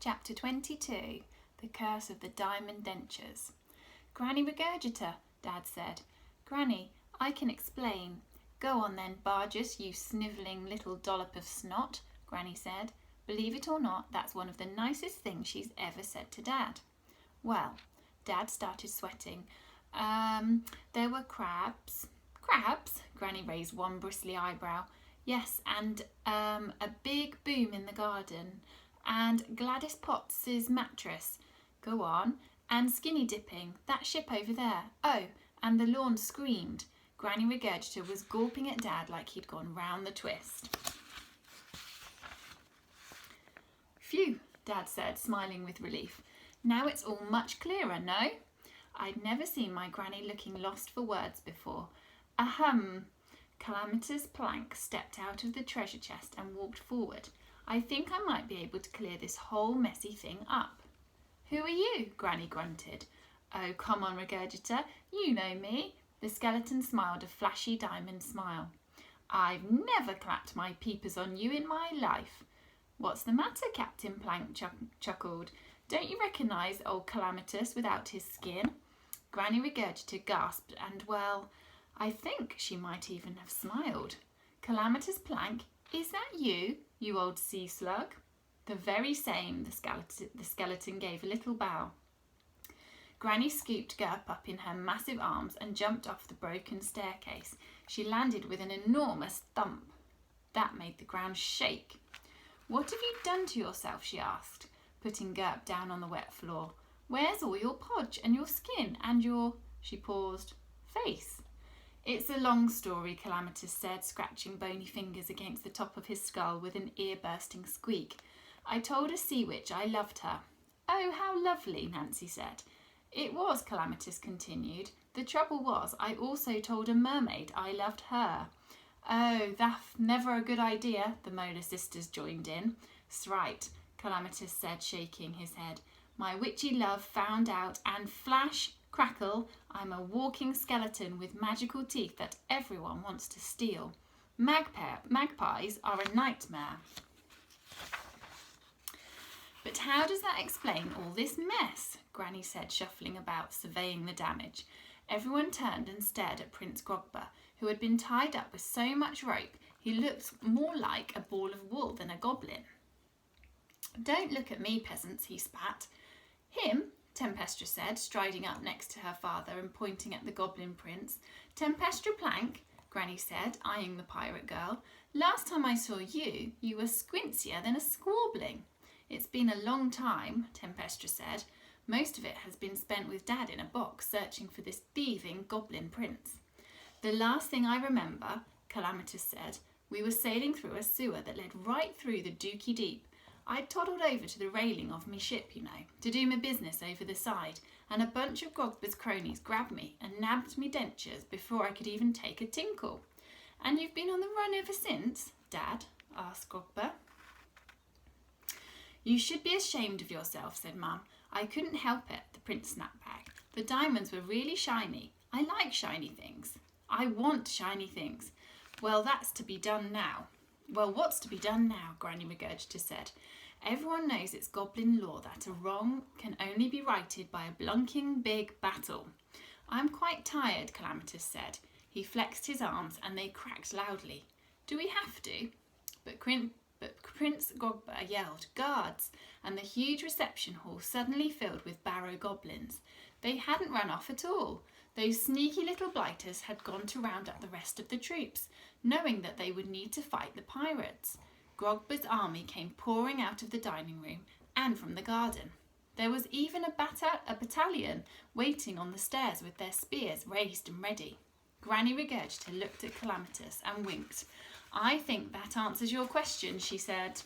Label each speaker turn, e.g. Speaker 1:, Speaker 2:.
Speaker 1: Chapter 22, The Curse of the Diamond Dentures. Granny Regurgita, Dad said. Granny, I can explain. Go on then, Bargus, you snivelling little dollop of snot, Granny said. Believe it or not, that's one of the nicest things she's ever said to Dad. Well, Dad started sweating. There were crabs. Crabs? Granny raised one bristly eyebrow. Yes, and a big boom in the garden. And Gladys Potts's mattress. Go on. And skinny dipping. That ship over there. Oh, and the lawn screamed. Granny Regurgita was gawping at Dad like he'd gone round the twist. Phew, Dad said, smiling with relief. Now it's all much clearer, no? I'd never seen my granny looking lost for words before. Ahem. Calamitous Plank stepped out of the treasure chest and walked forward. I think I might be able to clear this whole messy thing up. Who are you? Granny grunted. Oh, come on, Regurgita. You know me. The skeleton smiled a flashy diamond smile. I've never clapped my peepers on you in my life. What's the matter? Captain Plank chuckled. Don't you recognise old Calamitous without his skin? Granny Regurgita gasped and, well, I think she might even have smiled. Calamitous Plank, is that you, you old sea slug? The very same, the skeleton gave a little bow. Granny scooped Gerp up in her massive arms and jumped off the broken staircase. She landed with an enormous thump. That made the ground shake. What have you done to yourself? She asked, putting Gerp down on the wet floor. Where's all your podge and your skin and your, she paused, face? It's a long story, Calamitous said, scratching bony fingers against the top of his skull with an ear-bursting squeak. I told a sea witch I loved her. Oh, how lovely, Nancy said. It was, Calamitous continued. The trouble was, I also told a mermaid I loved her. Oh, that's never a good idea, the Molar sisters joined in. "'S right, Calamitous said, shaking his head. My witchy love found out, and flash, crackle, I'm a walking skeleton with magical teeth that everyone wants to steal. Magpies are a nightmare. But how does that explain all this mess? Granny said, shuffling about, surveying the damage. Everyone turned and stared at Prince Grogba, who had been tied up with so much rope he looked more like a ball of wool than a goblin. Don't look at me, peasants, he spat. Him, Tempestra said, striding up next to her father and pointing at the goblin prince. Tempestra Plank, Granny said, eyeing the pirate girl. Last time I saw you, you were squintsier than a squabbling. It's been a long time, Tempestra said. Most of it has been spent with Dad in a box searching for this thieving goblin prince. The last thing I remember, Calamitous said, we were sailing through a sewer that led right through the Dookie Deep. I toddled over to the railing of me ship, you know, to do my business over the side, and a bunch of Grogba's cronies grabbed me and nabbed me dentures before I could even take a tinkle. And you've been on the run ever since, Dad? Asked Grogba. You should be ashamed of yourself, said Mum. I couldn't help it, the prince snapped back. The diamonds were really shiny. I like shiny things. I want shiny things. Well, that's to be done now. Well, what's to be done now? Granny Regurgita said. Everyone knows it's goblin law that a wrong can only be righted by a blunking big battle. I'm quite tired, Calamitous said. He flexed his arms and they cracked loudly. Do we have to? But Prince Grogba yelled, guards, and the huge reception hall suddenly filled with barrow goblins. They hadn't run off at all. Those sneaky little blighters had gone to round up the rest of the troops, knowing that they would need to fight the pirates. Grogba's army came pouring out of the dining room and from the garden. There was even a battalion waiting on the stairs with their spears raised and ready. Granny Regurgita looked at Calamitous and winked. I think that answers your question, she said.